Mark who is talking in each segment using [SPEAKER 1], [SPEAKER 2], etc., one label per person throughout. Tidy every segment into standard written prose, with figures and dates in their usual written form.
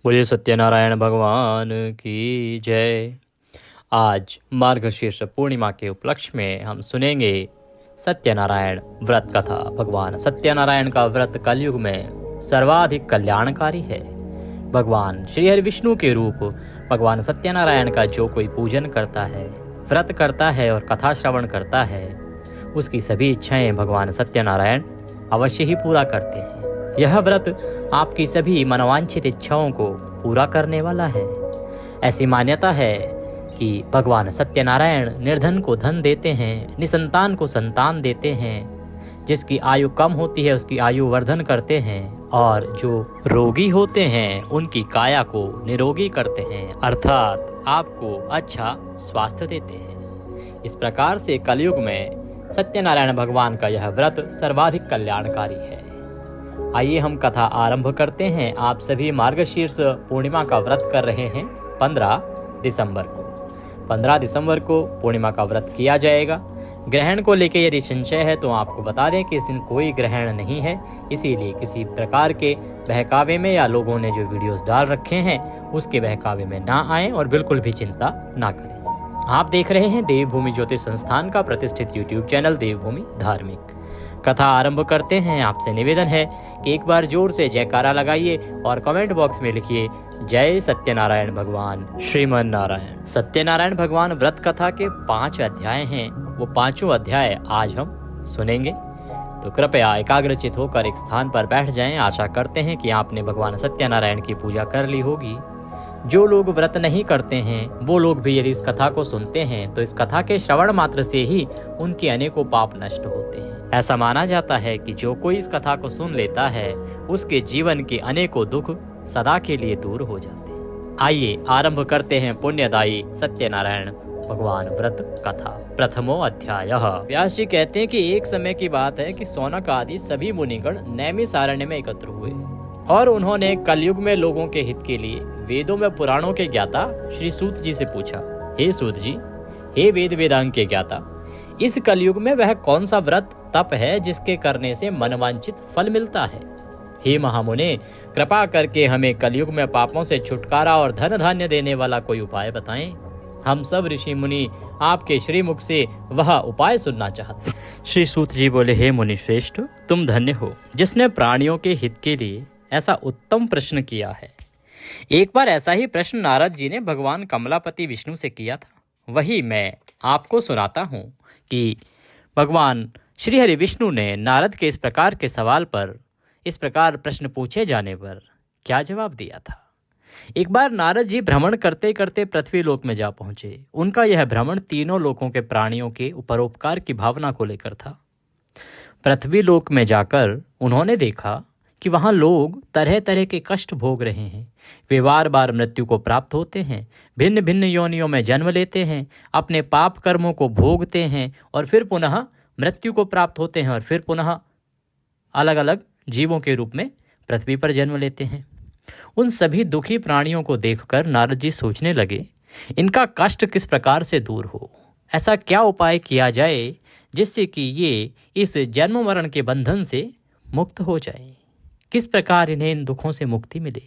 [SPEAKER 1] बोलिए सत्यनारायण भगवान की जय। आज मार्गशीर्ष पूर्णिमा के उपलक्ष्य में हम सुनेंगे सत्यनारायण व्रत कथा। भगवान सत्यनारायण का व्रत कलयुग में सर्वाधिक कल्याणकारी है। भगवान श्री हरि विष्णु के रूप भगवान सत्यनारायण का जो कोई पूजन करता है, व्रत करता है और कथा श्रवण करता है, उसकी सभी इच्छाएं भगवान सत्यनारायण अवश्य ही पूरा करते हैं। यह व्रत आपकी सभी मनोवांछित इच्छाओं को पूरा करने वाला है। ऐसी मान्यता है कि भगवान सत्यनारायण निर्धन को धन देते हैं, निसंतान को संतान देते हैं, जिसकी आयु कम होती है उसकी आयु वर्धन करते हैं, और जो रोगी होते हैं उनकी काया को निरोगी करते हैं, अर्थात आपको अच्छा स्वास्थ्य देते हैं। इस प्रकार से कलयुग में सत्यनारायण भगवान का यह व्रत सर्वाधिक कल्याणकारी है। आइए हम कथा आरंभ करते हैं। आप सभी मार्गशीर्ष पूर्णिमा का व्रत कर रहे हैं 15 दिसंबर को। 15 दिसंबर को पूर्णिमा का व्रत किया जाएगा। ग्रहण को लेकर यदि संशय है तो आपको बता दें कि इस दिन कोई ग्रहण नहीं है, इसीलिए किसी प्रकार के बहकावे में या लोगों ने जो वीडियोस डाल रखे हैं उसके बहकावे में ना आए और बिल्कुल भी चिंता ना करें। आप देख रहे हैं देवभूमि ज्योतिष संस्थान का प्रतिष्ठित यूट्यूब चैनल देवभूमि धार्मिक। कथा आरंभ करते हैं। आपसे निवेदन है कि एक बार जोर से जयकारा लगाइए और कमेंट बॉक्स में लिखिए जय सत्यनारायण भगवान श्रीमन नारायण। सत्यनारायण भगवान व्रत कथा के 5 अध्याय हैं, वो 5 अध्याय आज हम सुनेंगे। तो कृपया एकाग्रचित होकर एक स्थान पर बैठ जाएं। आशा करते हैं कि आपने भगवान सत्यनारायण की पूजा कर ली होगी। जो लोग व्रत नहीं करते हैं वो लोग भी यदि इस कथा को सुनते हैं तो इस कथा के श्रवण मात्र से ही उनके अनेकों पाप नष्ट होते हैं। ऐसा माना जाता है कि जो कोई इस कथा को सुन लेता है उसके जीवन के अनेकों दुख सदा के लिए दूर हो जाते हैं। आइए आरंभ करते हैं पुण्यदायी सत्यनारायण भगवान व्रत कथा। प्रथमो अध्याय। व्यास जी कहते हैं कि एक समय की बात है कि सौनक आदि सभी मुनिगण नैमिषारण्य में एकत्र हुए और उन्होंने कलयुग में लोगों के हित के लिए वेदों में पुराणों के ज्ञाता श्री सूत जी से पूछा, हे सूत जी, हे वेद वेदांग के ज्ञाता, इस कलयुग में वह कौन सा व्रत तप है जिसके करने से मनवांछित फल मिलता है? हे महामुने, कृपा करके हमें कलयुग में पापों से छुटकारा और धन धान्य देने वाला कोई उपाय बताएं। हम सब ऋषि मुनि आपके श्रीमुख से वह उपाय सुनना चाहते। श्री सूत जी बोले, हे मुनि श्रेष्ठ, तुम धन्य हो जिसने प्राणियों के हित के लिए ऐसा उत्तम प्रश्न किया है। एक बार ऐसा ही प्रश्न नारद जी ने भगवान कमलापति विष्णु से किया था। वही मैं आपको सुनाता हूँ कि भगवान श्री हरि विष्णु ने नारद के इस प्रकार के सवाल पर, इस प्रकार प्रश्न पूछे जाने पर क्या जवाब दिया था। एक बार नारद जी भ्रमण करते करते पृथ्वी लोक में जा पहुंचे। उनका यह भ्रमण तीनों लोकों के प्राणियों के परोपकार की भावना को लेकर था। पृथ्वी लोक में जाकर उन्होंने देखा कि वहाँ लोग तरह तरह के कष्ट भोग रहे हैं। वे बार बार मृत्यु को प्राप्त होते हैं, भिन्न भिन्न योनियों में जन्म लेते हैं, अपने पाप कर्मों को भोगते हैं और फिर पुनः मृत्यु को प्राप्त होते हैं और फिर पुनः अलग अलग जीवों के रूप में पृथ्वी पर जन्म लेते हैं। उन सभी दुखी प्राणियों को देखकर नारद जी सोचने लगे, इनका कष्ट किस प्रकार से दूर हो, ऐसा क्या उपाय किया जाए जिससे कि ये इस जन्म मरण के बंधन से मुक्त हो जाए, किस प्रकार इन्हें इन दुखों से मुक्ति मिले।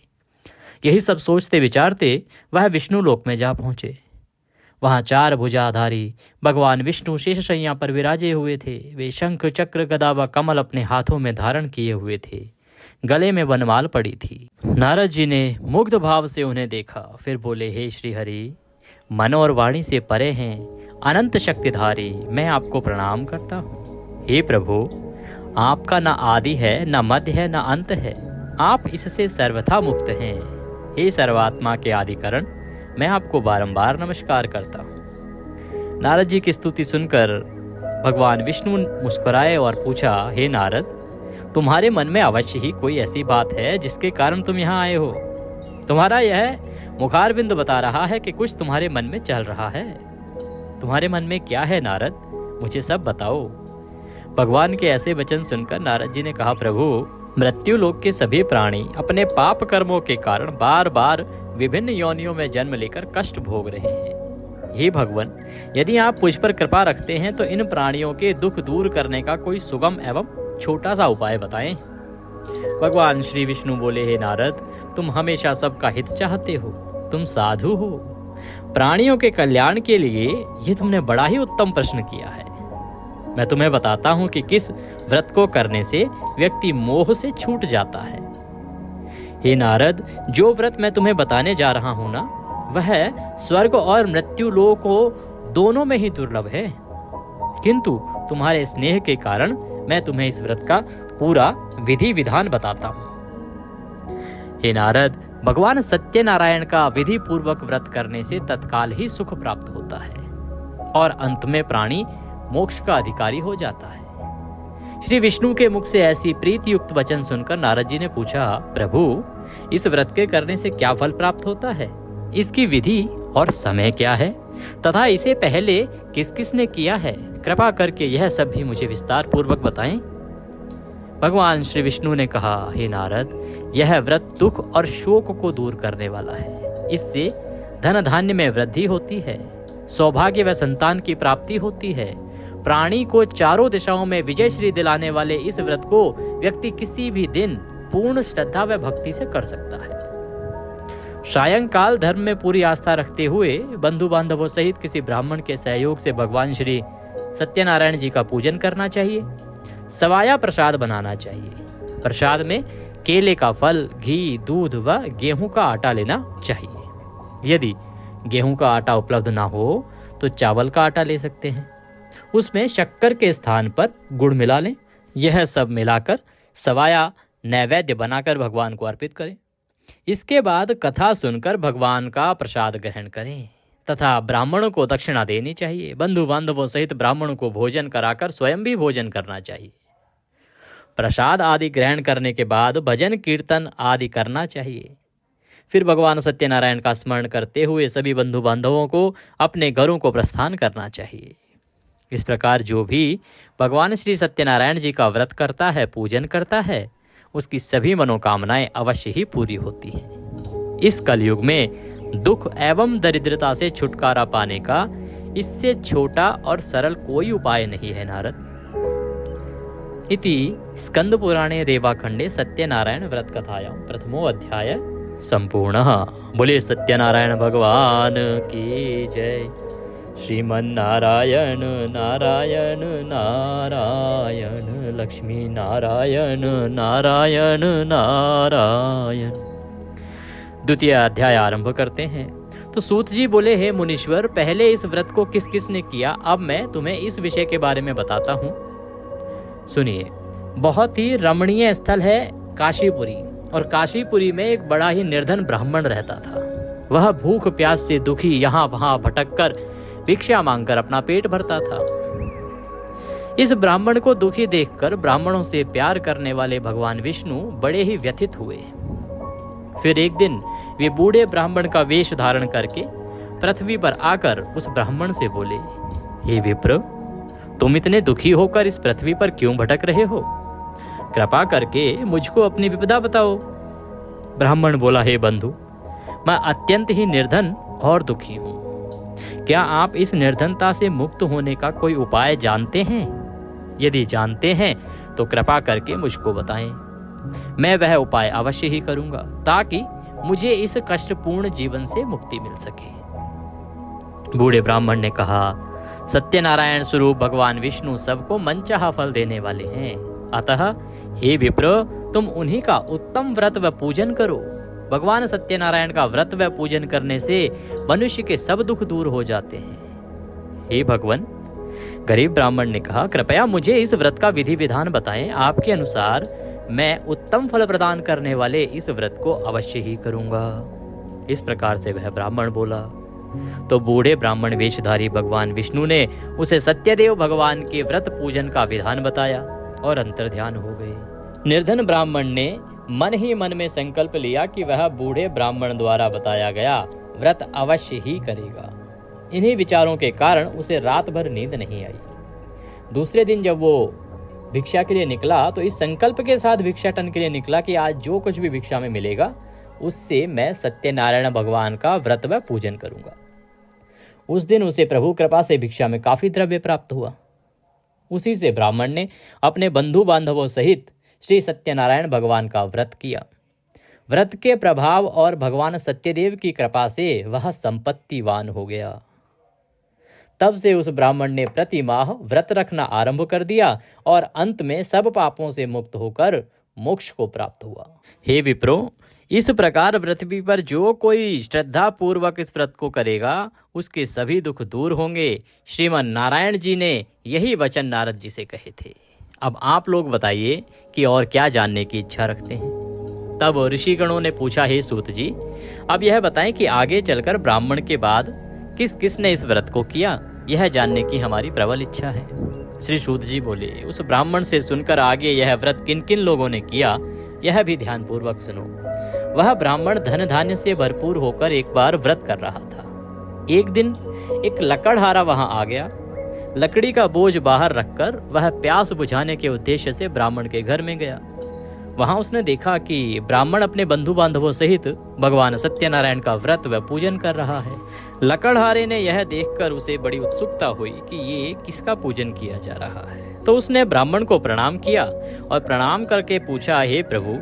[SPEAKER 1] यही सब सोचते विचारते वह विष्णु लोक में जा पहुंचे। वहाँ 4 भुजाधारी भगवान विष्णु शेषशय्या पर विराजे हुए थे। वे शंख चक्र गदा व कमल अपने हाथों में धारण किए हुए थे। गले में वनमाल पड़ी थी। नारद जी ने मुग्ध भाव से उन्हें देखा, फिर बोले, हे श्री हरि, मन और वाणी से परे हैं, अनंत शक्तिधारी, मैं आपको प्रणाम करता हूँ। हे प्रभु, आपका न आदि है, न मध्य है, न अंत है, आप इससे सर्वथा मुक्त हैं। हे सर्वात्मा के आदिकरण, मैं आपको बारंबार नमस्कार करता हूँ। नारद जी की स्तुति सुनकर भगवान विष्णु मुस्कुराए और पूछा, हे नारद, तुम्हारे मन में अवश्य ही कोई ऐसी बात है जिसके कारण तुम यहाँ आए हो। तुम्हारा यह मुखारविंद बता रहा है कि कुछ तुम्हारे मन में चल रहा है। तुम्हारे मन में क्या है नारद, मुझे सब बताओ। भगवान के ऐसे वचन सुनकर नारद जी ने कहा, प्रभु, मृत्यु लोक के सभी प्राणी अपने पाप कर्मों के कारण बार बार विभिन्न योनियों में जन्म लेकर कष्ट भोग रहे हैं। हे भगवान, यदि आप मुझ पर कृपा रखते हैं तो इन प्राणियों के दुख दूर करने का कोई सुगम एवं छोटा सा उपाय बताएं। भगवान श्री विष्णु बोले, हे नारद, तुम हमेशा सबका हित चाहते हो, तुम साधु हो। प्राणियों के कल्याण के लिए ये तुमने बड़ा ही उत्तम प्रश्न किया है। मैं तुम्हें बताता हूं कि किस व्रत को करने से व्यक्ति मोह से छूट जाता है। हे नारद, जो व्रत मैं तुम्हें बताने जा रहा हूं ना, वह स्वर्ग और मृत्यु लोक दोनों में ही दुर्लभ है। किंतु तुम्हारे स्नेह के कारण मैं तुम्हें इस व्रत का पूरा विधि विधान बताता हूं। हे नारद, भगवान सत्यनारायण का विधि पूर्वक व्रत करने से तत्काल ही सुख प्राप्त होता है और अंत में प्राणी मोक्ष का अधिकारी हो जाता है। श्री विष्णु के मुख से ऐसी प्रीति युक्त वचन सुनकर नारद जी ने पूछा, प्रभु, इस व्रत के करने से क्या फल प्राप्त होता है? इसकी विधि और समय क्या है तथा इसे पहले किस किस ने किया है? कृपा करके यह सब भी मुझे विस्तार पूर्वक बताएं। भगवान श्री विष्णु ने कहा, हे नारद, यह व्रत दुख और शोक को दूर करने वाला है। इससे धन धान्य में वृद्धि होती है, सौभाग्य व संतान की प्राप्ति होती है। प्राणी को चारों दिशाओं में विजय श्री दिलाने वाले इस व्रत को व्यक्ति किसी भी दिन पूर्ण श्रद्धा व भक्ति से कर सकता है। सायंकाल धर्म में पूरी आस्था रखते हुए बंधु बांधवों सहित किसी ब्राह्मण के सहयोग से भगवान श्री सत्यनारायण जी का पूजन करना चाहिए। सवाया प्रसाद बनाना चाहिए। प्रसाद में केले का फल, घी, दूध व गेहूं का आटा लेना चाहिए। यदि गेहूं का आटा उपलब्ध ना हो तो चावल का आटा ले सकते हैं। उसमें शक्कर के स्थान पर गुड़ मिला लें। यह सब मिलाकर सवाया नैवेद्य बनाकर भगवान को अर्पित करें। इसके बाद कथा सुनकर भगवान का प्रसाद ग्रहण करें तथा ब्राह्मणों को दक्षिणा देनी चाहिए। बंधु बांधवों सहित ब्राह्मणों को भोजन कराकर स्वयं भी भोजन करना चाहिए। प्रसाद आदि ग्रहण करने के बाद भजन कीर्तन आदि करना चाहिए। फिर भगवान सत्यनारायण का स्मरण करते हुए सभी बंधु बांधवों को अपने घरों को प्रस्थान करना चाहिए। इस प्रकार जो भी भगवान श्री सत्यनारायण जी का व्रत करता है, पूजन करता है, उसकी सभी मनोकामनाएं अवश्य ही पूरी होती हैं। इस कलयुग में दुख एवं दरिद्रता से छुटकारा पाने का इससे छोटा और सरल कोई उपाय नहीं है नारद। इति स्कंद पुराणे रेवाखंडे सत्यनारायण व्रत कथायां प्रथमो अध्याय संपूर्णः। बोले सत्यनारायण भगवान की जय। श्रीमन्नारायण नारायण नारायण, लक्ष्मी नारायण नारायण नारायण। द्वितीय अध्याय आरंभ करते हैं। तो सूत जी बोले, हे मुनीश्वर, पहले इस व्रत को किस किस ने किया, अब मैं तुम्हें इस विषय के बारे में बताता हूँ। सुनिए। बहुत ही रमणीय स्थल है काशीपुरी, और काशीपुरी में एक बड़ा ही निर्धन ब्राह्मण रहता था। वह भूख प्यास से दुखी यहाँ वहां भटककर भिक्षा मांगकर अपना पेट भरता था। इस ब्राह्मण को दुखी देखकर ब्राह्मणों से प्यार करने वाले भगवान विष्णु बड़े ही व्यथित हुए। फिर एक दिन वे बूढ़े ब्राह्मण का वेश धारण करके पृथ्वी पर आकर उस ब्राह्मण से बोले, हे विप्र, तुम इतने दुखी होकर इस पृथ्वी पर क्यों भटक रहे हो? कृपा करके मुझको अपनी विपदा बताओ। ब्राह्मण बोला, हे बंधु, मैं अत्यंत ही निर्धन और दुखी हूँ। क्या आप इस निर्धनता से मुक्त होने का कोई उपाय जानते हैं? यदि जानते हैं तो कृपा करके मुझको बताएं। मैं वह उपाय अवश्य ही करूंगा ताकि मुझे इस कष्टपूर्ण जीवन से मुक्ति मिल सके। बूढ़े ब्राह्मण ने कहा, सत्यनारायण स्वरूप भगवान विष्णु सबको मनचाहा फल देने वाले हैं। अतः हे विप्र, तुम उन्हीं का उत्तम व्रत व पूजन करो। भगवान सत्यनारायण का व्रत व पूजन करने से मनुष्य के सब दुख दूर हो जाते हैं। हे भगवान, गरीब ब्राह्मण ने कहा, कृपया मुझे इस व्रत का विधि विधान बताएं। आपके अनुसार मैं उत्तम फल प्रदान करने वाले इस व्रत को अवश्य ही करूंगा। इस प्रकार से वह ब्राह्मण बोला। तो बूढ़े ब्राह्मण वेशधारी भगवान विष्णु ने उसे सत्यदेव भगवान के व्रत पूजन का विधान बताया और अंतर्ध्यान हो गए। निर्धन ब्राह्मण ने मन ही मन में संकल्प लिया कि वह बूढ़े ब्राह्मण द्वारा बताया गया व्रत अवश्य ही करेगा। इन्हीं विचारों के कारण उसे रात भर नींद नहीं आई। दूसरे दिन जब वो भिक्षा के लिए निकला तो इस संकल्प के साथ भिक्षाटन के लिए निकला कि आज जो कुछ भी भिक्षा में मिलेगा उससे मैं सत्यनारायण भगवान का व्रत व पूजन करूंगा। उस दिन उसे प्रभु कृपा से भिक्षा में काफी द्रव्य प्राप्त हुआ। उसी से ब्राह्मण ने अपने बंधु बांधवों सहित श्री सत्यनारायण भगवान का व्रत किया। व्रत के प्रभाव और भगवान सत्यदेव की कृपा से वह संपत्तिवान हो गया। तब से उस ब्राह्मण ने प्रति माह व्रत रखना आरंभ कर दिया और अंत में सब पापों से मुक्त होकर मोक्ष को प्राप्त हुआ। हे विप्रो, इस प्रकार पृथ्वी पर जो कोई श्रद्धा पूर्वक इस व्रत को करेगा उसके सभी दुख दूर होंगे। श्रीमन नारायण जी ने यही वचन नारद जी से कहे थे। अब आप लोग बताइए कि और क्या जानने की इच्छा रखते हैं। तब ऋषिगणों ने पूछा, हे सूत जी, अब यह बताएं कि आगे चलकर ब्राह्मण के बाद किस किस ने इस व्रत को किया, यह जानने की हमारी प्रबल इच्छा है। श्री सूत जी बोले, उस ब्राह्मण से सुनकर आगे यह व्रत किन किन लोगों ने किया यह भी ध्यान पूर्वक सुनो। वह ब्राह्मण धन धान्य से भरपूर होकर एक बार व्रत कर रहा था। एक दिन एक लकड़हारा वहां आ गया। लकड़ी का बोझ बाहर रखकर वह प्यास बुझाने के उद्देश्य से ब्राह्मण के घर में गया। वहां उसने देखा कि ब्राह्मण अपने बंधु बांधवों सहित भगवान सत्यनारायण का व्रत व पूजन कर रहा है। लकड़हारे ने यह देखकर उसे बड़ी उत्सुकता हुई कि ये किसका पूजन किया जा रहा है। तो उसने ब्राह्मण को प्रणाम किया और प्रणाम करके पूछा, हे प्रभु,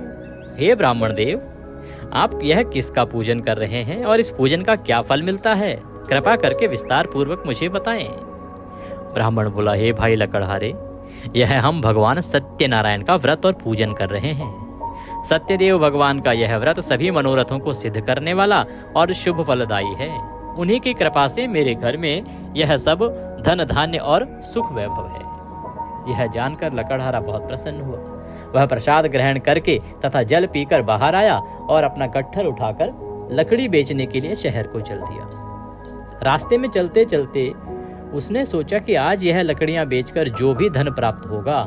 [SPEAKER 1] हे ब्राह्मण देव, आप यह किसका पूजन कर रहे हैं और इस पूजन का क्या फल मिलता है? कृपा करके विस्तार पूर्वक मुझे बताएं। ब्राह्मण बोला, हे भाई लकड़हारे, यह हम भगवान सत्यनारायण का व्रत और पूजन कर रहे हैं। सत्यदेव भगवान का यह व्रत सभी मनोरथों को सिद्ध करने वाला और शुभ फलदायी है। उन्हीं की कृपा से मेरे घर में यह सब धन धान्य और सुख वैभव है। यह जानकर लकड़हारा बहुत प्रसन्न हुआ। वह प्रसाद ग्रहण करके तथा जल पीकर बाहर आया और अपना गट्ठर उठाकर लकड़ी बेचने के लिए शहर को चल दिया। रास्ते में चलते चलते उसने सोचा कि आज यह लकड़ियां बेचकर जो भी धन प्राप्त होगा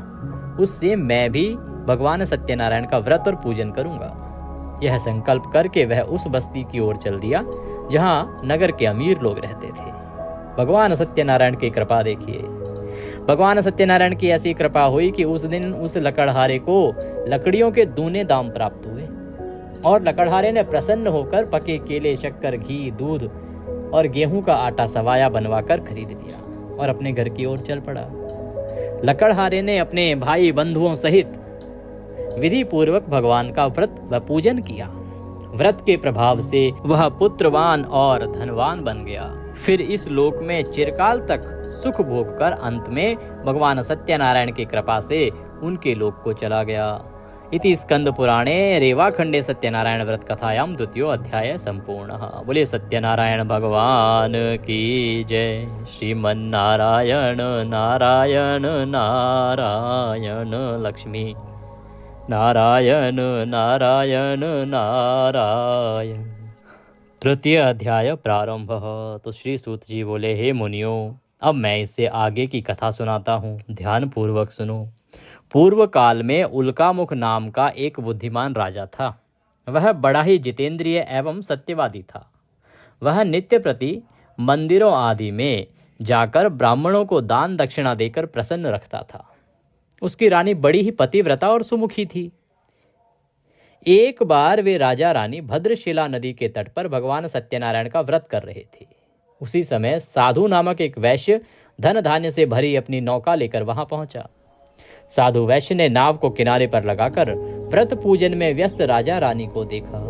[SPEAKER 1] उससे मैं भी भगवान सत्यनारायण का व्रत और पूजन करूंगा। यह संकल्प करके वह उस बस्ती की ओर चल दिया जहां नगर के अमीर लोग रहते थे। भगवान सत्यनारायण की कृपा देखिए। भगवान सत्यनारायण की ऐसी कृपा हुई कि उस दिन उस लकड़हारे को लकड़ियों के दूने दाम प्राप्त हुए और लकड़हारे ने प्रसन्न होकर पके केले, शक्कर, घी, दूध और गेहूं का आटा सवाया बनवाकर खरीद लिया और अपने घर की ओर चल पड़ा। लकड़हारे ने अपने भाई बंधुओं सहित विधि पूर्वक भगवान का व्रत व पूजन किया। व्रत के प्रभाव से वह पुत्रवान और धनवान बन गया। फिर इस लोक में चिरकाल तक सुख भोग कर अंत में भगवान सत्यनारायण की कृपा से उनके लोक को चला गया। इति स्कंद पुराणे रेवाखंडे सत्यनारायण व्रत कथायां द्वितीयो अध्याय संपूर्णः। बोले सत्यनारायण भगवान की जय। श्रीमन्नारायण नारायण नारायण लक्ष्मी नारायण नारायण नारायण। तृतीय अध्याय प्रारंभ। तो श्री सूत जी बोले, हे मुनियों, अब मैं इससे आगे की कथा सुनाता हूँ, ध्यान पूर्वक सुनो। पूर्व काल में उल्कामुख नाम का एक बुद्धिमान राजा था। वह बड़ा ही जितेंद्रिय एवं सत्यवादी था। वह नित्य प्रति मंदिरों आदि में जाकर ब्राह्मणों को दान दक्षिणा देकर प्रसन्न रखता था। उसकी रानी बड़ी ही पतिव्रता और सुमुखी थी। एक बार वे राजा रानी भद्रशिला नदी के तट पर भगवान सत्यनारायण का व्रत कर रहे थे। उसी समय साधु नामक एक वैश्य धन धान्य से भरी अपनी नौका लेकर वहां पहुंचा। साधु वैश्य ने नाव को किनारे पर लगाकर व्रत पूजन में व्यस्त राजा रानी को देखा।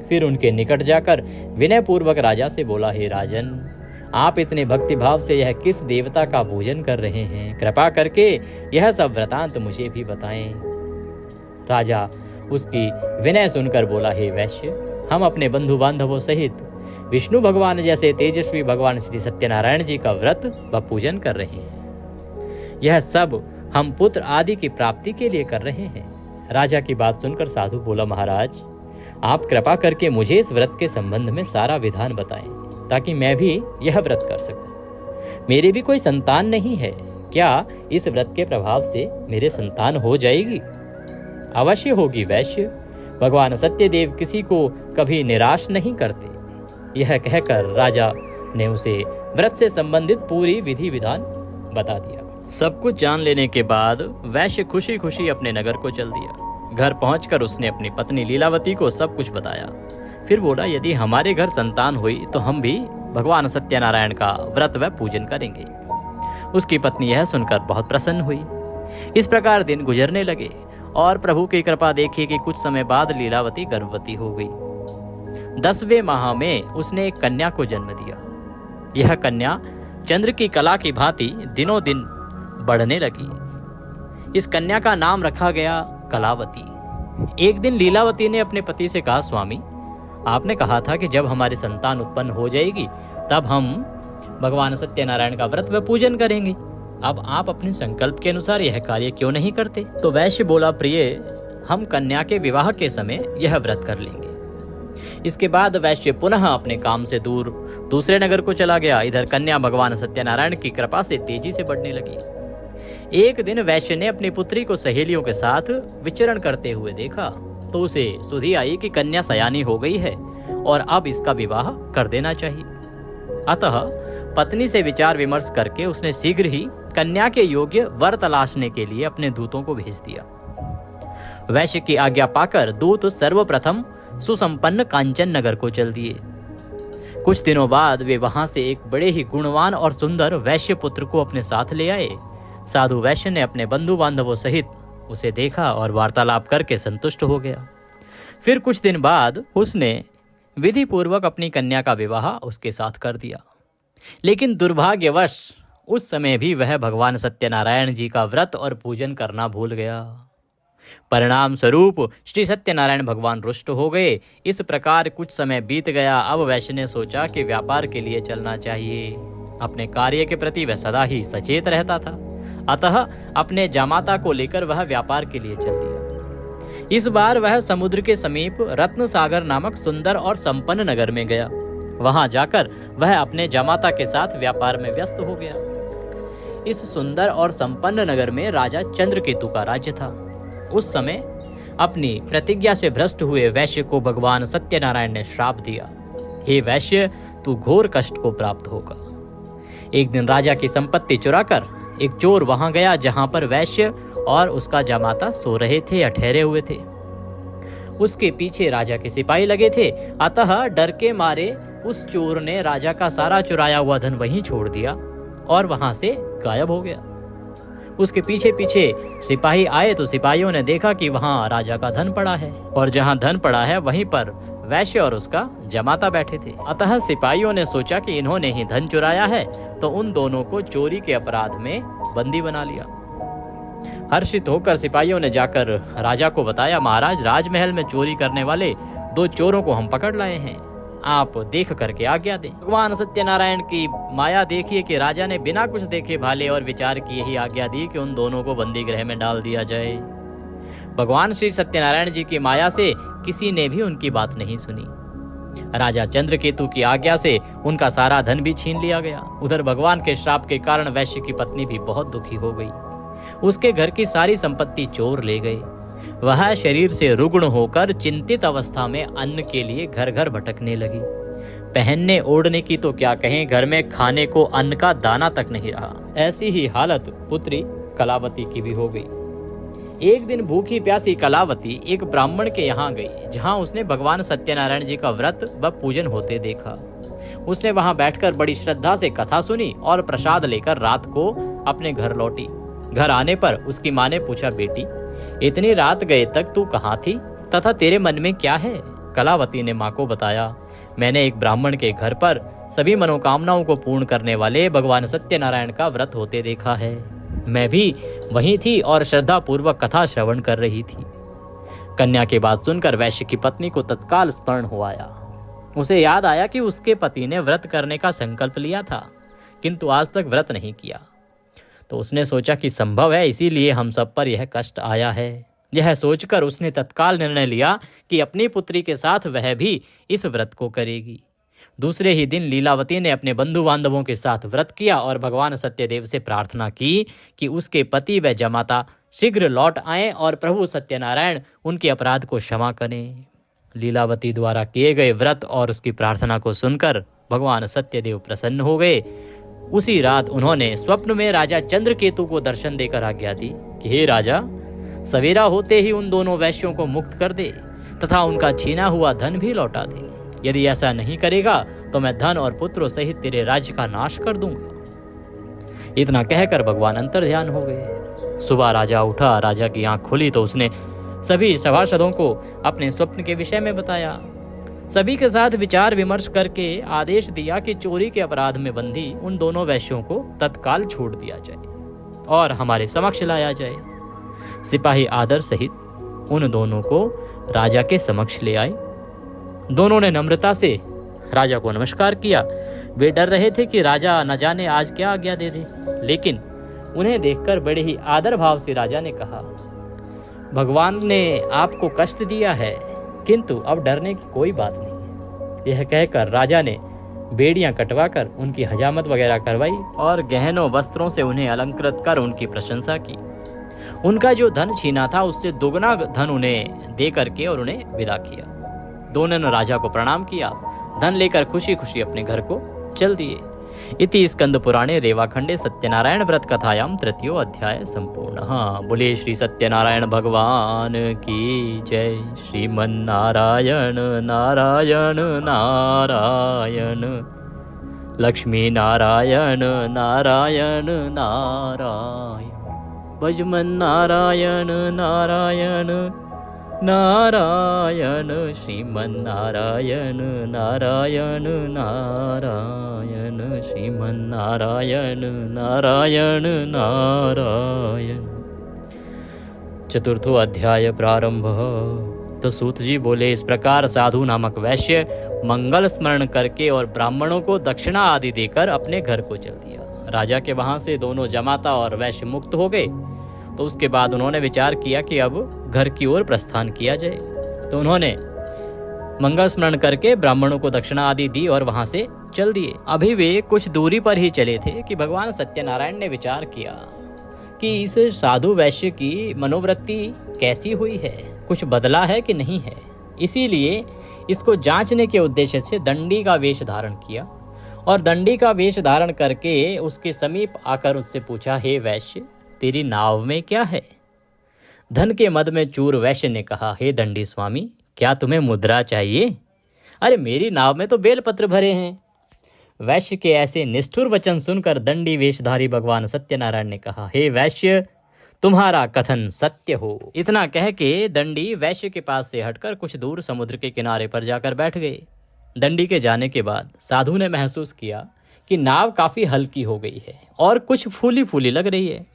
[SPEAKER 1] फिर उनके निकट जाकर विनय पूर्वक राजा से बोला, हे राजन, आप इतने भक्तिभाव से यह किस देवता का पूजन कर रहे हैं? कृपा करके यह सब वृतांत मुझे भी बताएं। राजा उसकी विनय सुनकर बोला, हे वैश्य, हम अपने बंधु बांधवों सहित विष्णु भगवान जैसे तेजस्वी भगवान श्री सत्यनारायण जी का व्रत व पूजन कर रहे हैं। यह सब हम पुत्र आदि की प्राप्ति के लिए कर रहे हैं। राजा की बात सुनकर साधु बोला, महाराज, आप कृपा करके मुझे इस व्रत के संबंध में सारा विधान बताएं ताकि मैं भी यह व्रत कर सकूं। मेरी भी कोई संतान नहीं है। क्या इस व्रत के प्रभाव से मेरे संतान हो जाएगी? अवश्य होगी वैश्य। भगवान सत्यदेव किसी को कभी निराश नहीं करते। यह कहकर राजा ने उसे व्रत से संबंधित पूरी विधि विधान बता दिया। सब कुछ जान लेने के बाद वैश्य खुशी खुशी अपने नगर को चल दिया। घर पहुंचकर उसने अपनी पत्नी लीलावती को सब कुछ बताया। फिर बोला, यदि हमारे घर संतान हुई तो हम भी भगवान सत्यनारायण का व्रत व पूजन करेंगे। उसकी पत्नी यह सुनकर बहुत प्रसन्न हुई। इस प्रकार दिन गुजरने लगे और प्रभु की कृपा देखी कि कुछ समय बाद लीलावती गर्भवती हो गई। 10वें माह में उसने एक कन्या को जन्म दिया। यह कन्या चंद्र की कला की भांति दिनों दिन बढ़ने लगी। इस कन्या का नाम रखा गया कलावती। एक दिन लीलावती ने अपने पति से कहा, स्वामी, आपने कहा था कि जब हमारी संतान उत्पन्न हो जाएगी तब हम भगवान सत्यनारायण का व्रत व पूजन करेंगे। अब आप अपने संकल्प के अनुसार यह कार्य क्यों नहीं करते? तो वैश्य बोला, प्रिय, हम कन्या के विवाह के समय यह व्रत कर लेंगे। इसके बाद वैश्य पुनः अपने काम से दूर दूसरे नगर को चला गया। इधर कन्या भगवान सत्यनारायण की कृपा से तेजी से बढ़ने लगी। एक दिन वैश्य ने अपनी पुत्री को सहेलियों के साथ विचरण करते हुए देखा तो उसे सुधि आई कि कन्या सयानी हो गई है और अब इसका विवाह कर देना चाहिए। अतः पत्नी से विचार विमर्श करके उसने शीघ्र ही कन्या के योग्य वर तलाशने के लिए अपने दूतों को भेज दिया। वैश्य की आज्ञा पाकर दूत सर्वप्रथम सुसंपन्न कांचन नगर को चल दिए। कुछ दिनों बाद वे वहां से एक बड़े ही गुणवान और सुंदर वैश्य पुत्र को अपने साथ ले आए। साधु वैश्य ने अपने बंधु बांधवों सहित उसे देखा और वार्तालाप करके संतुष्ट हो गया। फिर कुछ दिन बाद उसने विधि पूर्वक अपनी कन्या का विवाह उसके साथ कर दिया। लेकिन दुर्भाग्यवश उस समय भी वह भगवान सत्यनारायण जी का व्रत और पूजन करना भूल गया। परिणाम स्वरूप श्री सत्यनारायण भगवान रुष्ट हो गए। इस प्रकार कुछ समय बीत गया। अब वैश्य ने सोचा कि व्यापार के लिए चलना चाहिए। अपने कार्य के प्रति वह सदा ही सचेत रहता था, अतः अपने जामाता को लेकर वह व्यापार के लिए चल दिया। इस बार वह समुद्र के समीप रत्न सागर नामक सुंदर और संपन्न नगर में गया। वहां जाकर वह अपने जामाता के साथ व्यापार में व्यस्त हो गया। इस सुंदर और संपन्न नगर में राजा चंद्रकेतु का राज्य था। उस समय अपनी प्रतिज्ञा से भ्रष्ट हुए वैश्य को भगवान सत्यनारायण ने श्राप दिया, हे वैश्य, तू घोर कष्ट को प्राप्त होगा। एक दिन राजा की संपत्ति चुराकर एक चोर वहां गया जहां पर वैश्य और उसका जामाता सो रहे थे या ठहरे हुए थे। उसके पीछे राजा के सिपाही लगे थे, अतः डर के मारे उस चोर ने राजा का सारा चुराया हुआ धन वहीं छोड़ दिया और वहां से गायब हो गया। उसके पीछे पीछे सिपाही आए तो सिपाहियों ने देखा कि वहां राजा का धन पड़ा है और जहां धन पड़ा है वहीं पर वैश्य और उसका जमाता बैठे थे। अतः सिपाहियों ने सोचा कि इन्होंने ही धन चुराया है, तो उन दोनों को चोरी के अपराध में बंदी बना लिया। हर्षित होकर सिपाहियों ने जाकर राजा को बताया, महाराज, राजमहल में चोरी करने वाले 2 चोरों को हम पकड़ लाए हैं, आप देख करके आज्ञा दें। भगवान सत्यनारायण की माया देखिए कि राजा ने बिना कुछ देखे भाले और विचार किए ही आज्ञा दी कि उन दोनों को बंदी गृह में डाल दिया जाए। भगवान श्री सत्यनारायण जी की माया से किसी ने भी उनकी बात नहीं सुनी। राजा चंद्रकेतु की आज्ञा से उनका सारा धन भी छीन लिया गया। उधर भगवान के श्राप के कारण वैश्य की पत्नी भी बहुत दुखी हो गई। उसके घर की सारी संपत्ति चोर ले गए। वह शरीर से रुग्ण होकर चिंतित अवस्था में अन्न के लिए घर घर भटकने लगी। पहनने ओढ़ने की तो क्या कहें, घर में खाने को अन्न का दाना तक नहीं रहा। ऐसी ही हालत पुत्री कलावती की भी हो गई। एक दिन भूखी प्यासी कलावती एक ब्राह्मण के यहाँ गई, जहाँ उसने भगवान सत्यनारायण जी का व्रत व पूजन होते देखा। उसने वहां बैठकर बड़ी श्रद्धा से कथा सुनी और प्रसाद लेकर रात को अपने घर लौटी। घर आने पर उसकी माँ ने पूछा, बेटी, इतनी रात गए तक तू कहाँ थी तथा तेरे मन में क्या है? कलावती ने माँ को बताया, मैंने एक ब्राह्मण के घर पर सभी मनोकामनाओं को पूर्ण करने वाले भगवान सत्यनारायण का व्रत होते देखा है। मैं भी वहीं थी और श्रद्धा पूर्वक कथा श्रवण कर रही थी। कन्या की बात सुनकर वैश्य की पत्नी को तत्काल स्मरण हो आया। उसे याद आया कि उसके पति ने व्रत करने का संकल्प लिया था, किंतु आज तक व्रत नहीं किया। तो उसने सोचा कि संभव है इसीलिए हम सब पर यह कष्ट आया है। यह सोचकर उसने तत्काल निर्णय लिया कि अपनी पुत्री के साथ वह भी इस व्रत को करेगी। दूसरे ही दिन लीलावती ने अपने बंधु बांधवों के साथ व्रत किया और भगवान सत्यदेव से प्रार्थना की कि उसके पति व जमाता शीघ्र लौट आएं और प्रभु सत्यनारायण उनके अपराध को क्षमा करें। लीलावती द्वारा किए गए व्रत और उसकी प्रार्थना को सुनकर भगवान सत्यदेव प्रसन्न हो गए। उसी रात उन्होंने स्वप्न में राजा चंद्रकेतु को दर्शन देकर आज्ञा दी कि हे राजा, सवेरा होते ही उन दोनों वैश्यों को मुक्त कर दे तथा उनका छीना हुआ धन भी लौटा दे। यदि ऐसा नहीं करेगा तो मैं धन और पुत्रों सहित तेरे राज्य का नाश कर दूंगा। इतना कहकर भगवान अंतर्ध्यान हो गए। सुबह राजा उठा। राजा की आंख खुली तो उसने सभी सभासदों को अपने स्वप्न के विषय में बताया। सभी के साथ विचार विमर्श करके आदेश दिया कि चोरी के अपराध में बंधी उन दोनों वैश्यों को तत्काल छोड़ दिया जाए और हमारे समक्ष लाया जाए। सिपाही आदर सहित उन दोनों को राजा के समक्ष ले आए। दोनों ने नम्रता से राजा को नमस्कार किया। वे डर रहे थे कि राजा न जाने आज क्या आज्ञा दे दे, लेकिन उन्हें देखकर बड़े ही आदर भाव से राजा ने कहा, भगवान ने आपको कष्ट दिया है, किंतु अब डरने की कोई बात नहीं। यह कहकर राजा ने बेड़ियां कटवाकर उनकी हजामत वगैरह करवाई और गहनों वस्त्रों से उन्हें अलंकृत कर उनकी प्रशंसा की। उनका जो धन छीना था उससे दुगना धन उन्हें दे करके और उन्हें विदा किया। दोनों ने राजा को प्रणाम किया, धन लेकर खुशी खुशी अपने घर को चल दिए। इति स्कंद पुराणे रेवाखंडे सत्यनारायण व्रत कथायाम तृतीयो अध्याय संपूर्ण। बोले श्री सत्यनारायण भगवान की जय। श्रीमन्नारायण नारायण नारायण, लक्ष्मी नारायण नारायण नारायण, भजमन नारायण नारायण नारायण, श्रीमन्नारायण नारायण नारायण, श्रीमन्नारायण नारायण नारायण। चतुर्थो अध्याय प्रारंभ। तो सूत जी बोले, इस प्रकार साधु नामक वैश्य मंगल स्मरण करके और ब्राह्मणों को दक्षिणा आदि देकर अपने घर को चल दिया। राजा के वहां से दोनों जमाता और वैश्य मुक्त हो गए। तो उसके बाद उन्होंने विचार किया कि अब घर की ओर प्रस्थान किया जाए। तो उन्होंने मंगल स्मरण करके ब्राह्मणों को दक्षिणा आदि दी और वहां से चल दिए। अभी वे कुछ दूरी पर ही चले थे कि भगवान सत्यनारायण ने विचार किया कि इस साधु वैश्य की मनोवृत्ति कैसी हुई है, कुछ बदला है कि नहीं है। इसीलिए इसको जांचने के उद्देश्य से दंडी का वेश धारण किया और दंडी का वेश धारण करके उसके समीप आकर उससे पूछा, हे वैश्य, तेरी नाव में क्या है? धन के मद में चूर वैश्य ने कहा, हे दंडी स्वामी, क्या तुम्हें मुद्रा चाहिए? अरे मेरी नाव में तो बेलपत्र भरे हैं। वैश्य के ऐसे निष्ठुर वचन सुनकर दंडी वेशधारी भगवान सत्यनारायण ने कहा, हे वैश्य, तुम्हारा कथन सत्य हो। इतना कह के दंडी वैश्य के पास से हटकर कुछ दूर समुद्र के किनारे पर जाकर बैठ गए। दंडी के जाने के बाद साधु ने महसूस किया कि नाव काफी हल्की हो गई है और कुछ फूली फूली लग रही है।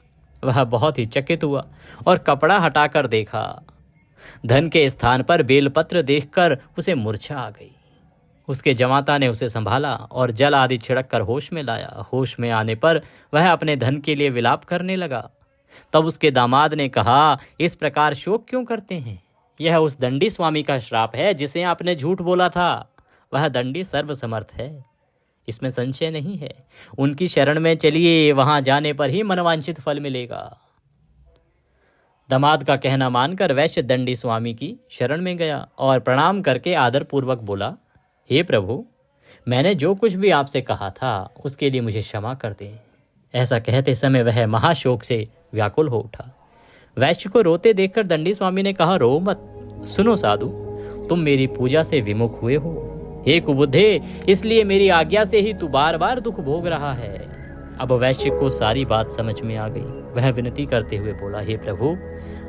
[SPEAKER 1] वह बहुत ही चकित हुआ और कपड़ा हटाकर देखा। धन के स्थान पर बेलपत्र देखकर उसे मूर्छा आ गई। उसके जमाता ने उसे संभाला और जल आदि छिड़क कर होश में लाया। होश में आने पर वह अपने धन के लिए विलाप करने लगा। तब उसके दामाद ने कहा, इस प्रकार शोक क्यों करते हैं? यह उस दंडी स्वामी का श्राप है जिसे आपने झूठ बोला था। वह दंडी सर्वसमर्थ है, इसमें संशय नहीं है। उनकी शरण में चलिए, वहां जाने पर ही मनवांछित फल मिलेगा। दामाद का कहना मानकर वैश्य दंडी स्वामी की शरण में गया और प्रणाम करके आदर पूर्वक बोला, हे प्रभु, मैंने जो कुछ भी आपसे कहा था उसके लिए मुझे क्षमा कर दें। ऐसा कहते समय वह महाशोक से व्याकुल हो उठा। वैश्य को रोते देखकर दंडी स्वामी ने कहा, रो मत। सुनो साधु, तुम मेरी पूजा से विमुख हुए हो। हे कुबुद्धे, इसलिए मेरी आज्ञा से ही तू बार बार दुख भोग रहा है। अब वैश्य को सारी बात समझ में आ गई। वह विनती करते हुए बोला, हे प्रभु,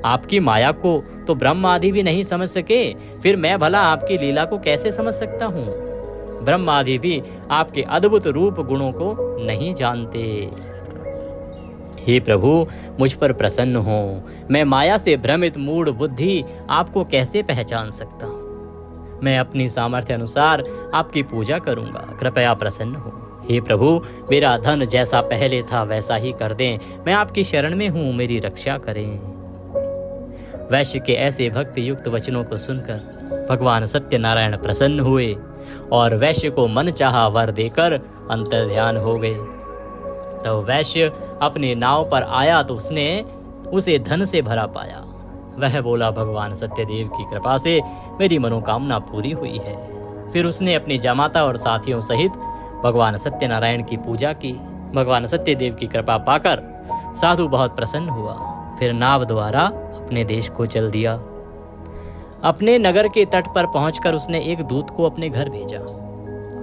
[SPEAKER 1] आपकी माया को तो ब्रह्म आदि भी नहीं समझ सके, फिर मैं भला आपकी लीला को कैसे समझ सकता हूँ? ब्रह्म आदि भी आपके अद्भुत रूप गुणों को नहीं जानते। हे प्रभु, मुझ पर प्रसन्न हो। मैं माया से भ्रमित मूढ़ बुद्धि आपको कैसे पहचान सकता हूँ? मैं अपनी सामर्थ्य अनुसार आपकी पूजा करूंगा, कृपया प्रसन्न हो। हे प्रभु, मेरा धन जैसा पहले था वैसा ही कर दें। मैं आपकी शरण में हूँ, मेरी रक्षा करें। वैश्य के ऐसे भक्ति युक्त वचनों को सुनकर भगवान सत्यनारायण प्रसन्न हुए और वैश्य को मन चाहा वर देकर अंतर्ध्यान हो गए। तो वैश्य अपने नाव पर आया तो उसने उसे धन से भरा पाया। वह बोला, भगवान सत्यदेव की कृपा से मेरी मनोकामना पूरी हुई है। फिर उसने अपनी जमाता और साथियों सहित भगवान सत्यनारायण की पूजा की। भगवान सत्यदेव की कृपा पाकर साधु बहुत प्रसन्न हुआ। फिर नाव द्वारा अपने देश को चल दिया। अपने नगर के तट पर पहुंचकर उसने एक दूत को अपने घर भेजा।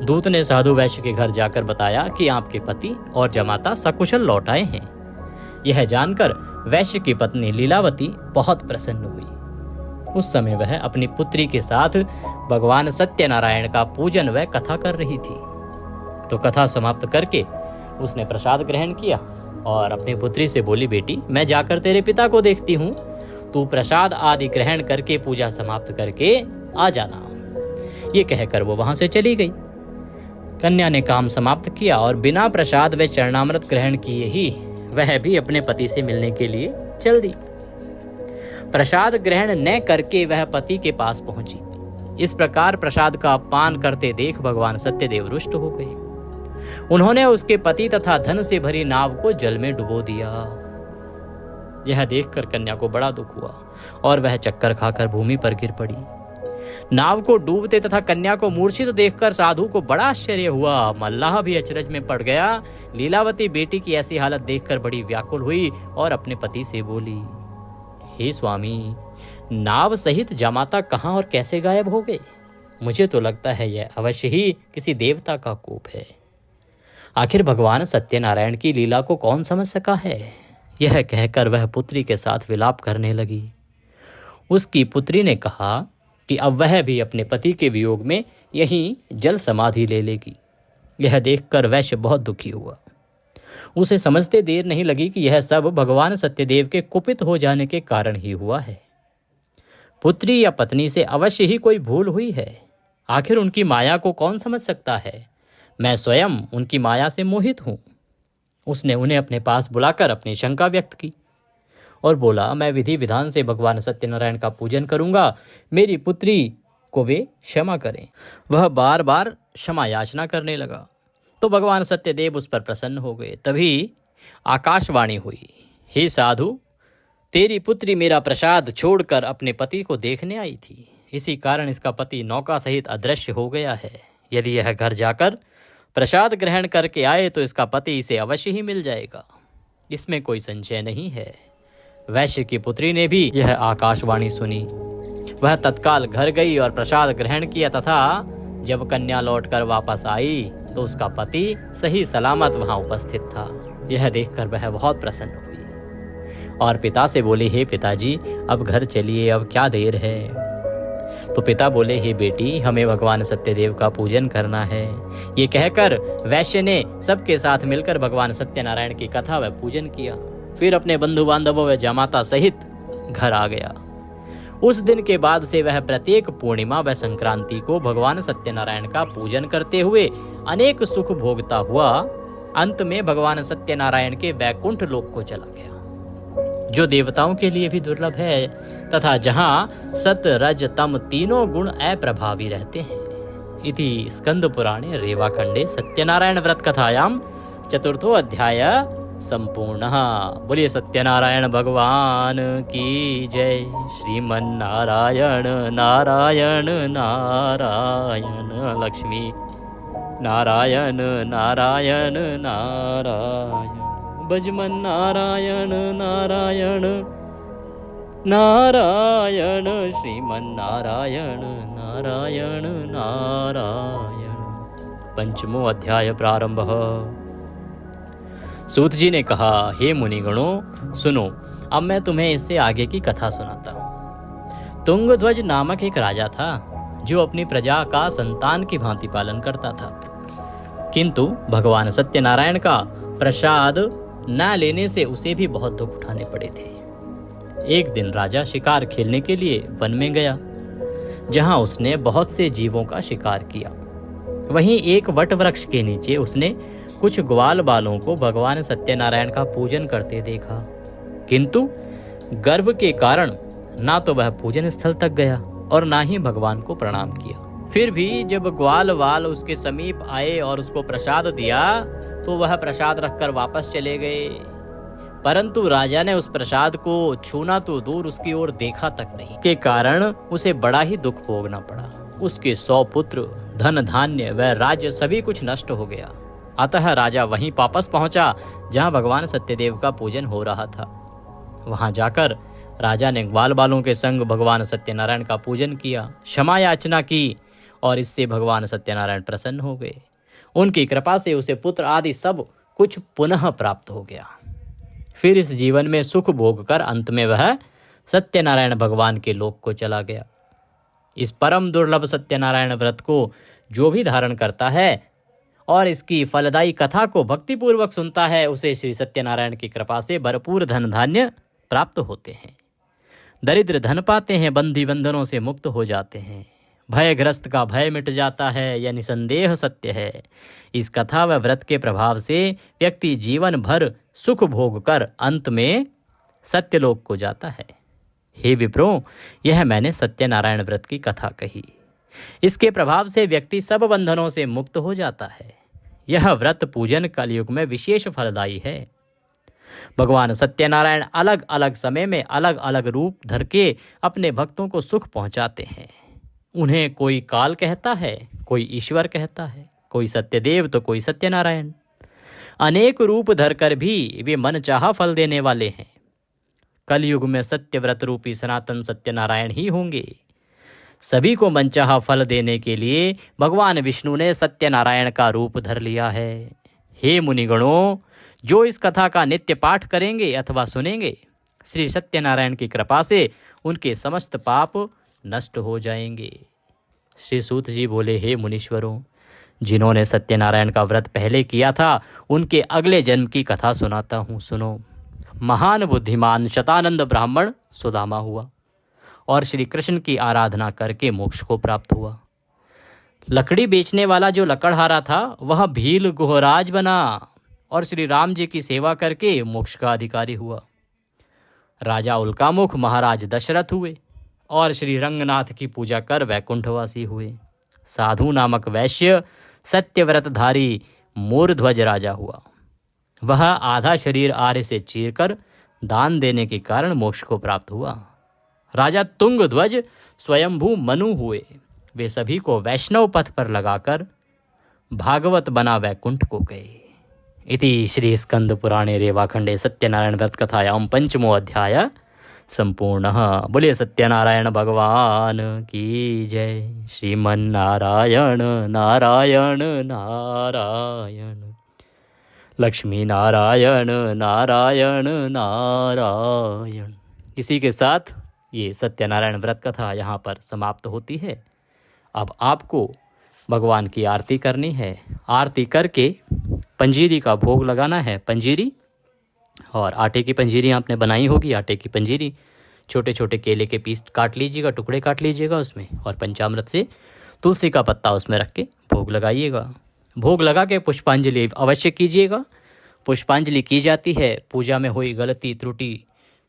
[SPEAKER 1] दूत ने साधु वैश्य के घर जाकर बताया कि आपके पति और जमाता सकुशल लौट आए हैं। यह जानकर वैश्य की पत्नी लीलावती बहुत प्रसन्न हुई। उस समय वह अपनी पुत्री के साथ भगवान सत्यनारायण का पूजन व कथा कर रही थी। तो कथा समाप्त करके उसने प्रसाद ग्रहण किया और अपनी पुत्री से बोली, बेटी मैं जाकर तेरे पिता को देखती हूँ, तू प्रसाद आदि ग्रहण करके पूजा समाप्त करके आ जाना। ये कहकर वो वहां से चली गई। कन्या ने काम समाप्त किया और बिना प्रसाद व चरणामृत ग्रहण किए ही वह भी अपने पति से मिलने के लिए चल दी। प्रसाद ग्रहण न करके वह पति के पास पहुंची। इस प्रकार प्रसाद का अपमान करते देख भगवान सत्यदेव रुष्ट हो गए। उन्होंने उसके पति तथा धन से भरी नाव को जल में डुबो दिया। यह देखकर कन्या को बड़ा दुख हुआ और वह चक्कर खाकर भूमि पर गिर पड़ी। नाव को डूबते तथा कन्या को मूर्छित देखकर साधु को बड़ा आश्चर्य हुआ। मल्लाह भी अचरज में पड़ गया। लीलावती बेटी की ऐसी हालत देखकर बड़ी व्याकुल हुई और अपने पति से बोली, हे स्वामी, नाव सहित जामाता कहाँ और कैसे गायब हो गए? मुझे तो लगता है यह अवश्य ही किसी देवता का कोप है। आखिर भगवान सत्यनारायण की लीला को कौन समझ सका है? यह कहकर वह पुत्री के साथ विलाप करने लगी। उसकी पुत्री ने कहा कि अब वह भी अपने पति के वियोग में यहीं जल समाधि ले लेगी। यह देखकर वैश्य बहुत दुखी हुआ। उसे समझते देर नहीं लगी कि यह सब भगवान सत्यदेव के कुपित हो जाने के कारण ही हुआ है। पुत्री या पत्नी से अवश्य ही कोई भूल हुई है। आखिर उनकी माया को कौन समझ सकता है? मैं स्वयं उनकी माया से मोहित हूं। उसने उन्हें अपने पास बुलाकर अपनी शंका व्यक्त की और बोला, मैं विधि विधान से भगवान सत्यनारायण का पूजन करूंगा, मेरी पुत्री को वे क्षमा करें। वह बार बार क्षमा याचना करने लगा तो भगवान सत्यदेव उस पर प्रसन्न हो गए। तभी आकाशवाणी हुई, हे साधु, तेरी पुत्री मेरा प्रसाद छोड़कर अपने पति को देखने आई थी। इसी कारण इसका पति नौका सहित अदृश्य हो गया है। यदि यह घर जाकर प्रसाद ग्रहण करके आए तो इसका पति इसे अवश्य ही मिल जाएगा, इसमें कोई संशय नहीं है। वैश्य की पुत्री ने भी यह आकाशवाणी सुनी। वह तत्काल घर गई और प्रसाद ग्रहण किया तथा जब कन्या लौटकर वापस आई तो उसका पति सही सलामत वहां उपस्थित था। यह देखकर वह बहुत प्रसन्न हुई और पिता से बोले, हे पिताजी, अब घर चलिए, अब क्या देर है। तो पिता बोले, हे बेटी, हमें भगवान सत्यदेव का पूजन करना है। ये कहकर वैश्य ने सबके साथ मिलकर भगवान सत्यनारायण की कथा व पूजन किया। फिर अपने बंधु बांधवों व जामाता सहित घर आ गया। उस दिन के बाद से वह प्रत्येक पूर्णिमा व संक्रांति को भगवान सत्यनारायण का पूजन करते हुए अनेक सुख भोगता हुआ अंत में भगवान सत्यनारायण के वैकुंठ लोक को चला गया, जो देवताओं के लिए भी दुर्लभ है तथा जहाँ सत रज तम तीनों गुण अप्रभावी रहते हैं। इति स्कंद पुराणे रेवाखंडे सत्यनारायण व्रत कथायाम चतुर्थो अध्याय संपूर्णः। बोलिए सत्यनारायण भगवान की जय। श्रीमन्नारायण नारायण नारायण लक्ष्मी नारायण नारायण नारायण भजमन नारायण नारायण नारायण श्रीमन्नारायण नारायण नारायण। पंचमो अध्याय प्रारंभः। सूत जी ने कहा, हे मुनिगणों, सुनो, अब मैं तुम्हें इससे आगे की कथा सुनाता हूँ। तुंगध्वज नामक एक राजा था जो अपनी प्रजा का संतान की भांति पालन करता था, किंतु भगवान सत्यनारायण का प्रसाद न लेने से उसे भी बहुत दुख उठाने पड़े थे। एक दिन राजा शिकार खेलने के लिए वन में गया, जहां उसने बहुत से जीवों का शिकार किया। वहीं एक वट वृक्ष के नीचे उसने कुछ ग्वाल बालों को भगवान सत्यनारायण का पूजन करते देखा, किंतु गर्व के कारण ना तो वह पूजन स्थल तक गया और ना ही भगवान को प्रणाम किया। फिर भी जब ग्वाल वाल उसके समीप आए और उसको प्रसाद दिया तो वह प्रसाद रखकर वापस चले गए, परंतु राजा ने उस प्रसाद को छूना तो दूर उसकी ओर देखा तक नहीं, के कारण उसे बड़ा ही दुख भोगना पड़ा। उसके 100 पुत्र, धन धान्य व राज्य सभी कुछ नष्ट हो गया। अतः राजा वहीं वापस पहुंचा जहां भगवान सत्यदेव का पूजन हो रहा था। वहां जाकर राजा ने ग्वाल बालों के संग भगवान सत्यनारायण का पूजन किया, क्षमा याचना की और इससे भगवान सत्यनारायण प्रसन्न हो गए। उनकी कृपा से उसे पुत्र आदि सब कुछ पुनः प्राप्त हो गया। फिर इस जीवन में सुख भोग कर अंत में वह सत्यनारायण भगवान के लोक को चला गया। इस परम दुर्लभ सत्यनारायण व्रत को जो भी धारण करता है और इसकी फलदायी कथा को भक्तिपूर्वक सुनता है, उसे श्री सत्यनारायण की कृपा से भरपूर धन धान्य प्राप्त होते हैं, दरिद्र धन पाते हैं, बंधी बंधनों से मुक्त हो जाते हैं, भयग्रस्त का भय मिट जाता है, यह निसंदेह सत्य है। इस कथा व व्रत के प्रभाव से व्यक्ति जीवन भर सुख भोग कर अंत में सत्यलोक को जाता है। हे विप्रो, यह मैंने सत्यनारायण व्रत की कथा कही। इसके प्रभाव से व्यक्ति सब बंधनों से मुक्त हो जाता है। यह व्रत पूजन कलयुग में विशेष फलदायी है। भगवान सत्यनारायण अलग अलग समय में अलग अलग रूप धर के अपने भक्तों को सुख पहुंचाते हैं। उन्हें कोई काल कहता है, कोई ईश्वर कहता है, कोई सत्यदेव तो कोई सत्यनारायण। अनेक रूप धरकर भी वे मन चाहा फल देने वाले हैं। कलयुग में सत्यव्रत रूपी सनातन सत्यनारायण ही होंगे। सभी को मनचाहा फल देने के लिए भगवान विष्णु ने सत्यनारायण का रूप धर लिया है। हे मुनिगणों, जो इस कथा का नित्य पाठ करेंगे अथवा सुनेंगे, श्री सत्यनारायण की कृपा से उनके समस्त पाप नष्ट हो जाएंगे। श्री सूत जी बोले, हे मुनीश्वरों, जिन्होंने सत्यनारायण का व्रत पहले किया था उनके अगले जन्म की कथा सुनाता हूँ, सुनो। महान बुद्धिमान शतानंद ब्राह्मण सुदामा हुआ और श्री कृष्ण की आराधना करके मोक्ष को प्राप्त हुआ। लकड़ी बेचने वाला जो लकड़हारा था वह भील गुहराज बना और श्री राम जी की सेवा करके मोक्ष का अधिकारी हुआ। राजा उल्कामुख महाराज दशरथ हुए और श्री रंगनाथ की पूजा कर वैकुंठवासी हुए। साधु नामक वैश्य सत्यव्रतधारी मोरध्वज राजा हुआ। वह आधा शरीर आर्य से चीरकर दान देने के कारण मोक्ष को प्राप्त हुआ। राजा तुंगध्वज स्वयंभू मनु हुए। वे सभी को वैष्णव पथ पर लगाकर भागवत बना वैकुंठ को गए। इति श्री स्कंद पुराणे रेवाखंडे सत्यनारायण व्रत कथायां पंचमो अध्याय संपूर्णः। बोले सत्यनारायण भगवान की जय। श्रीमन्नारायण नारायण नारायण, लक्ष्मी नारायण नारायण नारायण। इसी के साथ ये सत्यनारायण व्रत कथा यहाँ पर समाप्त होती है। अब आपको भगवान की आरती करनी है। आरती करके पंजीरी का भोग लगाना है। पंजीरी और आटे की पंजीरी आपने बनाई होगी। आटे की पंजीरी, छोटे छोटे केले के पीस काट लीजिएगा, टुकड़े काट लीजिएगा उसमें, और पंचामृत से तुलसी का पत्ता उसमें रख के भोग लगाइएगा। भोग लगा के पुष्पांजलि अवश्य कीजिएगा। पुष्पांजलि की जाती है पूजा में हुई गलती त्रुटि,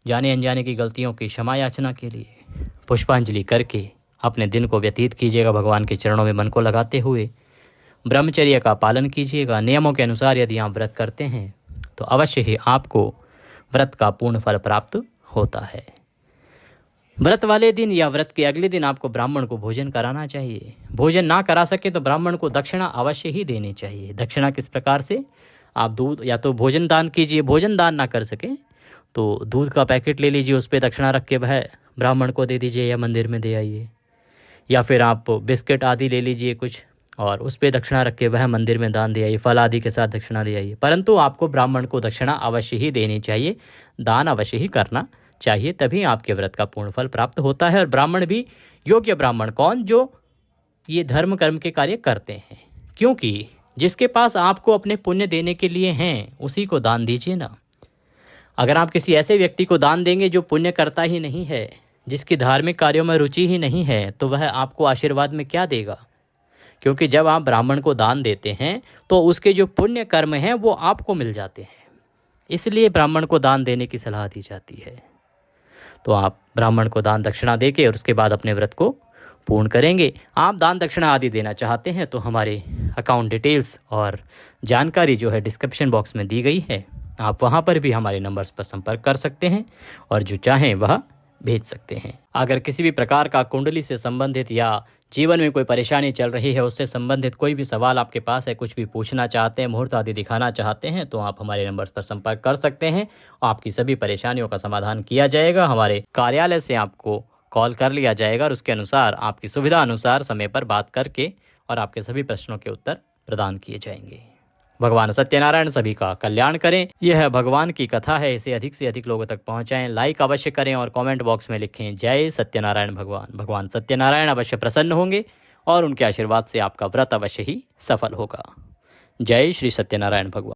[SPEAKER 1] जाने अनजाने की गलतियों की क्षमा याचना के लिए। पुष्पांजलि करके अपने दिन को व्यतीत कीजिएगा भगवान के चरणों में मन को लगाते हुए। ब्रह्मचर्य का पालन कीजिएगा। नियमों के अनुसार यदि आप व्रत करते हैं तो अवश्य ही आपको व्रत का पूर्ण फल प्राप्त होता है। व्रत वाले दिन या व्रत के अगले दिन आपको ब्राह्मण को भोजन कराना चाहिए। भोजन ना करा सके तो ब्राह्मण को दक्षिणा अवश्य ही देनी चाहिए। दक्षिणा किस प्रकार से? आप दूध या तो भोजन दान कीजिए, भोजन दान ना कर सके तो दूध का पैकेट ले लीजिए, उस पर दक्षिणा रख के वह ब्राह्मण को दे दीजिए या मंदिर में दे आइए। या फिर आप बिस्किट आदि ले लीजिए कुछ और उस पर दक्षिणा रख के वह मंदिर में दान दे आइए, फल आदि के साथ दक्षिणा दे आइए। परंतु आपको ब्राह्मण को दक्षिणा अवश्य ही देनी चाहिए, दान अवश्य ही करना चाहिए, तभी आपके व्रत का पूर्ण फल प्राप्त होता है। और ब्राह्मण भी योग्य ब्राह्मण कौन? जो ये धर्म कर्म के कार्य करते हैं। क्योंकि जिसके पास आपको अपने पुण्य देने के लिए हैं उसी को दान दीजिए ना। अगर आप किसी ऐसे व्यक्ति को दान देंगे जो पुण्य करता ही नहीं है, जिसकी धार्मिक कार्यों में रुचि ही नहीं है, तो वह आपको आशीर्वाद में क्या देगा? क्योंकि जब आप ब्राह्मण को दान देते हैं तो उसके जो पुण्य कर्म हैं वो आपको मिल जाते हैं। इसलिए ब्राह्मण को दान देने की सलाह दी जाती है। तो आप ब्राह्मण को दान दक्षिणा देके और उसके बाद अपने व्रत को पूर्ण करेंगे। आप दान दक्षिणा आदि देना चाहते हैं तो हमारे अकाउंट डिटेल्स और जानकारी जो है डिस्क्रिप्शन बॉक्स में दी गई है, आप वहां पर भी हमारे नंबर्स पर संपर्क कर सकते हैं और जो चाहें वह भेज सकते हैं। अगर किसी भी प्रकार का कुंडली से संबंधित या जीवन में कोई परेशानी चल रही है, उससे संबंधित कोई भी सवाल आपके पास है, कुछ भी पूछना चाहते हैं, मुहूर्त आदि दिखाना चाहते हैं, तो आप हमारे नंबर्स पर संपर्क कर सकते हैं। आपकी सभी परेशानियों का समाधान किया जाएगा। हमारे कार्यालय से आपको कॉल कर लिया जाएगा और उसके अनुसार आपकी सुविधा अनुसार समय पर बात करके और आपके सभी प्रश्नों के उत्तर प्रदान किए जाएंगे। भगवान सत्यनारायण सभी का कल्याण करें। यह भगवान की कथा है, इसे अधिक से अधिक लोगों तक पहुंचाएं, लाइक अवश्य करें और कमेंट बॉक्स में लिखें जय सत्यनारायण भगवान। भगवान सत्यनारायण अवश्य प्रसन्न होंगे और उनके आशीर्वाद से आपका व्रत अवश्य ही सफल होगा। जय श्री सत्यनारायण भगवान।